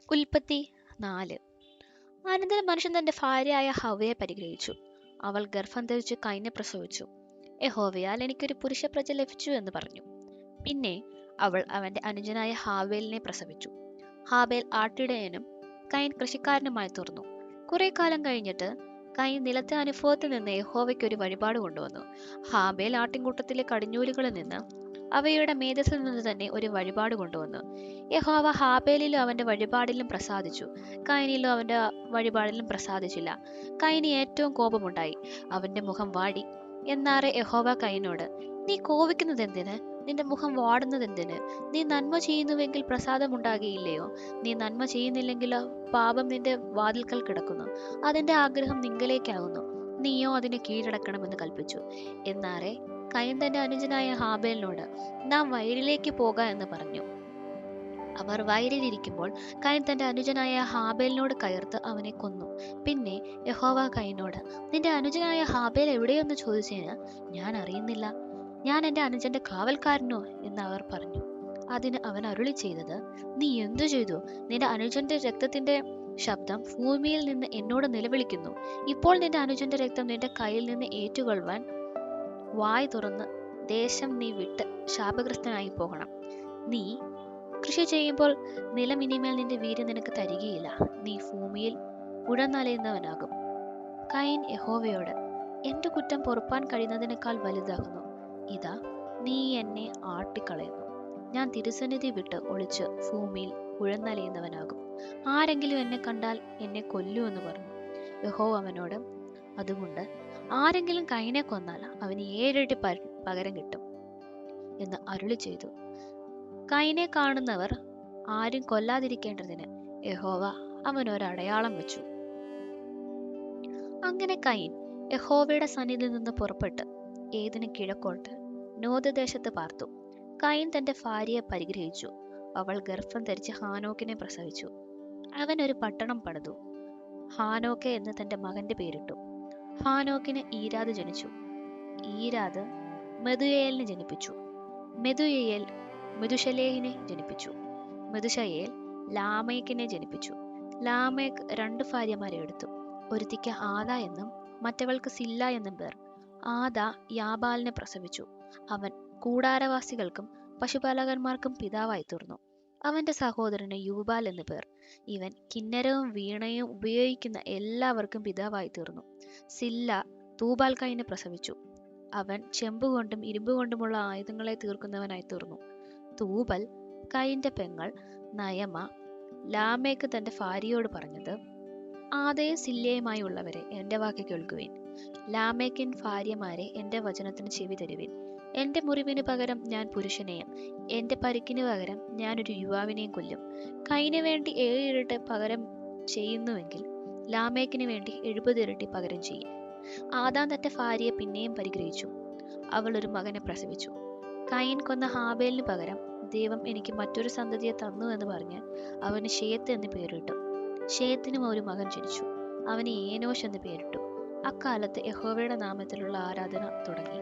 ഉൽപ്പത്തി 4. അനന്തരം മനുഷ്യൻ തന്റെ ഭാര്യയായ ഹവ്വയെ പരിഗ്രഹിച്ചു. അവൾ ഗർഭം ധരിച്ചു കൈനെ പ്രസവിച്ചു. യഹോവയാൽ എനിക്കൊരു പുരുഷ പ്രജ ലഭിച്ചു എന്ന് പറഞ്ഞു. പിന്നെ അവൾ അവന്റെ അനുജനായ ഹാബേലിനെ പ്രസവിച്ചു. ഹാബേൽ ആട്ടിടയനും കൈൻ കൃഷിക്കാരനുമായി തീർന്നു. കുറെ കാലം കഴിഞ്ഞിട്ട് കൈൻ നിലത്തെ അനുഭവത്തിൽ നിന്ന് യഹോവയ്ക്ക് ഒരു വഴിപാട് കൊണ്ടുവന്നു. ഹാബേൽ ആട്ടിൻകൂട്ടത്തിലെ കടിഞ്ഞൂലുകളിൽ നിന്ന് അവയുടെ മേധസ്സിൽ നിന്ന് തന്നെ ഒരു വഴിപാട് കൊണ്ടുവന്നു. യഹോവ ഹാബേലിലും അവന്റെ വഴിപാടിലും പ്രസാദിച്ചു, കൈനിലും അവന്റെ വഴിപാടിലും പ്രസാദിച്ചില്ല. കൈന് ഏറ്റവും കോപമുണ്ടായി, അവന്റെ മുഖം വാടി. എന്നാറെ യഹോവ കൈനോട്, നീ കോപിക്കുന്നത് എന്തിന്? നിന്റെ മുഖം വാടുന്നത് എന്തിന്? നീ നന്മ ചെയ്യുന്നുവെങ്കിൽ പ്രസാദമുണ്ടാകുകയില്ലയോ? നീ നന്മ ചെയ്യുന്നില്ലെങ്കിലോ പാപം നിന്റെ വാതിൽക്കൽ കിടക്കുന്നു, അതിന്റെ ആഗ്രഹം നിങ്കലേക്കാകുന്നു, നീയോ അതിനെ കീഴടക്കണമെന്ന് കൽപ്പിച്ചു. എന്നാറെ കൈൻ തന്റെ അനുജനായ ഹാബേലിനോട്, നാം വയലിലേക്ക് പോക എന്ന് പറഞ്ഞു. അവർ വയലിലിരിക്കുമ്പോൾ കൈൻ തന്റെ അനുജനായ ഹാബേലിനോട് കയർത്ത് അവനെ കൊന്നു. പിന്നെ യഹോവ കൈനോട്, നിന്റെ അനുജനായ ഹാബേൽ എവിടെയെന്ന് ചോദിച്ചതിന്, ഞാൻ അറിയുന്നില്ല, ഞാൻ എന്റെ അനുജന്റെ കാവൽക്കാരനോ എന്ന് അവർ പറഞ്ഞു. അതിന് അവൻ അരുളി ചെയ്തത്, നീ എന്തു ചെയ്തു? നിന്റെ അനുജന്റെ രക്തത്തിന്റെ ശബ്ദം ഭൂമിയിൽ നിന്ന് എന്നോട് നിലവിളിക്കുന്നു. ഇപ്പോൾ നിന്റെ അനുജന്റെ രക്തം നിന്റെ കയ്യിൽ നിന്ന് ഏറ്റുകൊള്ളുവാൻ വായ് തുറന്ന് ദേശം നീ വിട്ട് ശാപഗ്രസ്തനായി പോകണം. നീ കൃഷി ചെയ്യുമ്പോൾ നിലം ഇനിമേൽ നിന്റെ വീര്യം നിനക്ക് തരികയില്ല, നീ ഭൂമിയിൽ ഉഴന്നലയുന്നവനാകും. കൈൻ യഹോവയോട്, എന്റെ കുറ്റം പൊറുപ്പാൻ കഴിയുന്നതിനേക്കാൾ വലുതാകുന്നു. ഇതാ, നീ എന്നെ ആട്ടിക്കളയുന്നു. ഞാൻ തിരുസന്നിധി വിട്ട് ഒളിച്ച് ഭൂമിയിൽ ഉഴന്നലയുന്നവനാകും. ആരെങ്കിലും എന്നെ കണ്ടാൽ എന്നെ കൊല്ലുമെന്ന് പറഞ്ഞു. യഹോവ അവനോട്, അതുകൊണ്ട് ആരെങ്കിലും കൈനെ കൊന്നാൽ അവന് 7 ഇരട്ടി പകരം കിട്ടും എന്ന് അരുളി ചെയ്തു. കൈനെ കാണുന്നവർ ആരും കൊല്ലാതിരിക്കേണ്ടതിന് യഹോവ അവനൊരടയാളം വെച്ചു. അങ്ങനെ കൈൻ യഹോവയുടെ സന്നിധിയിൽ നിന്ന് പുറപ്പെട്ട് ഏതിന് കിഴക്കോട്ട് നോദ് ദേശത്ത് പാർത്തു. കൈൻ തന്റെ ഭാര്യയെ പരിഗ്രഹിച്ചു. അവൾ ഗർഭം ധരിച്ച് ഹാനോക്കിനെ പ്രസവിച്ചു. അവൻ ഒരു പട്ടണം പണിതു, ഹാനോക്കെ എന്ന് തന്റെ മകന്റെ പേരിട്ടു. ഹാനോക്കിന് ഈരാദ് ജനിച്ചു. ഈരാദ് മെതുയേലിനെ ജനിപ്പിച്ചു. മെതുയേൽ മെതുശലേഹിനെ ജനിപ്പിച്ചു. മെതുശയേൽ ലാമേക്കിനെ ജനിപ്പിച്ചു. ലാമേക്ക് 2 ഭാര്യമാരെ എടുത്തു. ഒരുത്തിക്ക് ആദ എന്നും മറ്റവൾക്ക് സില്ല എന്നും പേർ. ആദ യാബാലിനെ പ്രസവിച്ചു. അവൻ കൂടാരവാസികൾക്കും പശുപാലകന്മാർക്കും പിതാവായി തീർന്നു. അവന്റെ സഹോദരന് യൂബാൽ എന്ന് പേർ. ഇവൻ കിന്നരവും വീണയും ഉപയോഗിക്കുന്ന എല്ലാവർക്കും പിതാവായി തീർന്നു. സില്ല തൂബാൽ കൈനെ പ്രസവിച്ചു. അവൻ ചെമ്പുകൊണ്ടും ഇരുമ്പുകൊണ്ടുമുള്ള ആയുധങ്ങളെ തീർക്കുന്നവനായി തീർന്നു. തൂബൽ കൈന്റെ പെങ്ങൾ നയമ ലാമേക്ക് തന്റെ ഭാര്യയോട് പറഞ്ഞത്, ആദയും സില്ലയുമായി ഉള്ളവരെ എന്റെ വാക്ക് കേൾക്കുവിൻ. ലാമേക്കിൻ ഭാര്യമാരെ എന്റെ വചനത്തിന് ചെവി തരുവിൻ. എന്റെ മുറിവിന് പകരം ഞാൻ പുരുഷനെയും എന്റെ പരിക്കിന് പകരം ഞാനൊരു യുവാവിനെയും കൊല്ലും. കൈന് വേണ്ടി 7 ഇരട്ടി പകരം ചെയ്യുന്നുവെങ്കിൽ ലാമേക്കിന് വേണ്ടി 70 ഇരട്ടി പകരം ചെയ്യും. ആദാം തന്റെ ഭാര്യയെ പിന്നെയും പരിഗ്രഹിച്ചു. അവൾ ഒരു മകനെ പ്രസവിച്ചു. കൈൻ കൊന്ന ഹാബേലിന് പകരം ദൈവം എനിക്ക് മറ്റൊരു സന്തതിയെ തന്നു എന്ന് പറഞ്ഞ് അവന് ഷേത്ത് എന്ന് പേരിട്ടു. ഷേത്തിനും ഒരു മകൻ ജനിച്ചു. അവന് ഏനോഷ് എന്ന് പേരിട്ടു. അക്കാലത്ത് യഹോവയുടെ നാമത്തിലുള്ള ആരാധന തുടങ്ങി.